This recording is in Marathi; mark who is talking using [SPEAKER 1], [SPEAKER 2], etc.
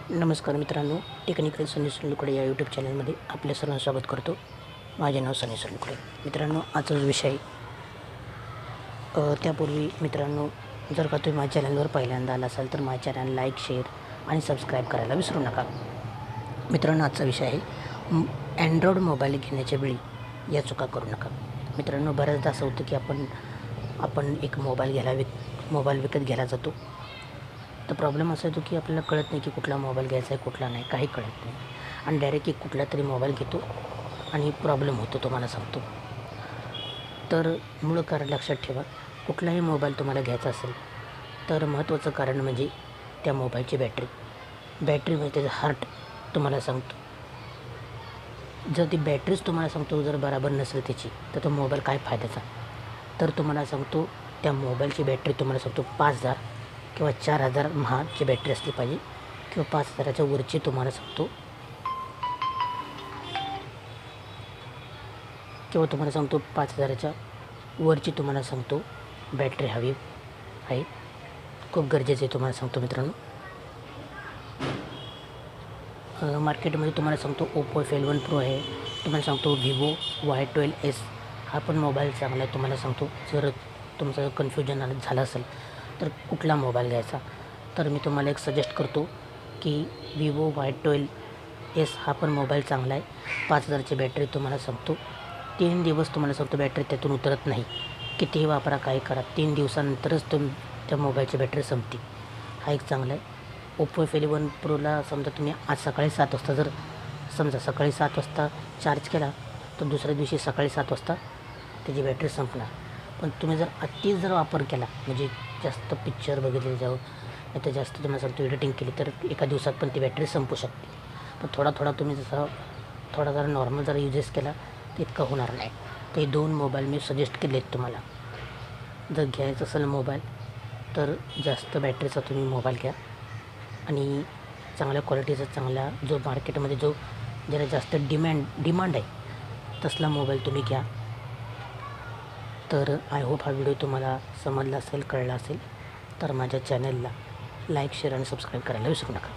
[SPEAKER 1] नमस्कार मित्रांनो, टेक्निकल सनी सोलुकडे या यूट्यूब चॅनलमध्ये आपल्या सर्वांचं स्वागत करतो। माझे नाव सनी सोलुकडे। मित्रांनो, आजचा विषय त्यापूर्वी मित्रांनो, जर का तुम्ही माझ्या चॅनलवर पहिल्यांदा आला असाल तर माझ्या चॅनल लाईक, शेअर आणि सबस्क्राईब करायला विसरू नका। मित्रांनो, आजचा विषय आहे अँड्रॉइड मोबाईल घेण्याच्या वेळी या चुका करू नका। मित्रांनो, बऱ्याचदा असं होतं की आपण एक मोबाईल विकत घ्यायला जातो, तर प्रॉब्लेम असा येतो की आपल्याला कळत नाही की कुठला मोबाईल घ्यायचा आहे, कुठला नाही, काही कळत नाही आणि डायरेक्ट एक कुठला तरी मोबाईल घेतो आणि प्रॉब्लेम होतो, तुम्हाला सांगतो। तर मूळ कारण लक्षात ठेवा, कुठलाही मोबाईल तुम्हाला घ्यायचा असेल तर महत्त्वाचं कारण म्हणजे त्या मोबाईलची बॅटरी म्हणजे त्याचं हार्ट तुम्हाला सांगतो। जर ती बॅटरीच तुम्हाला सांगतो जर बरोबर नसेल त्याची, तर तो मोबाईल काय फायद्याचा। तर तुम्हाला सांगतो, त्या मोबाईलची बॅटरी तुम्हाला सांगतो 5000 किंवा 4000 महाची बॅटरी असली पाहिजे, किंवा 5000च्या वरची तुम्हाला सांगतो, किंवा तुम्हाला सांगतो 5000च्या वरची तुम्हाला सांगतो बॅटरी हवी आहे, खूप गरजेचं आहे तुम्हाला सांगतो। मित्रांनो, मार्केटमध्ये तुम्हाला सांगतो ओप्पो F11 Pro आहे, तुम्हाला सांगतो विवो Y12s हा पण मोबाईल चांगला आहे। तुम्हाला सांगतो, जर तुमचं कन्फ्युजन झालं असेल तर कुठला मोबाईल घ्यायचा, तर मी तुम्हाला एक सजेस्ट करतो की विवो Y12s हा पण मोबाईल चांगला आहे। 5000ची बॅटरी तुम्हाला सांगतो 3 दिवस तुम्हाला सांगतो बॅटरी त्यातून उतरत नाही, कितीही वापरा, काही करा, 3 दिवसानंतरच त्या मोबाईलची बॅटरी संपते। हा एक चांगला आहे। ओप्पो F11 Proला समजा तुम्ही आज सकाळी 7 वाजता जर सकाळी 7 वाजता चार्ज केला, तर दुसऱ्या दिवशी सकाळी 7 वाजता त्याची बॅटरी संपणार। पण तुम्ही जर अतिच वापर केला, म्हणजे जास्त पिक्चर बघितले नाही तर जास्त तुम्हाला सांगतो एडिटिंग केली, तर एका दिवसात पण ती बॅटरी संपू शकते। पण थोडा तुम्ही थोडा जरा नॉर्मल जरा युजेस केला तर इतकं होणार नाही। तर हे 2 मोबाईल मी सजेस्ट केले आहेत तुम्हाला। जर घ्यायचं असेल मोबाईल तर जास्त बॅटरीचा तुम्ही मोबाईल घ्या आणि चांगल्या क्वालिटीचा, चांगला जो मार्केटमध्ये ज्याला जास्त डिमांड आहे तसला मोबाईल तुम्ही घ्या। तर आय होप हा व्हिडिओ तुम्हाला समजला असेल, कळला असेल, तर माझ्या चॅनलला लाईक, शेअर आणि सबस्क्राईब करायला विसरू नका।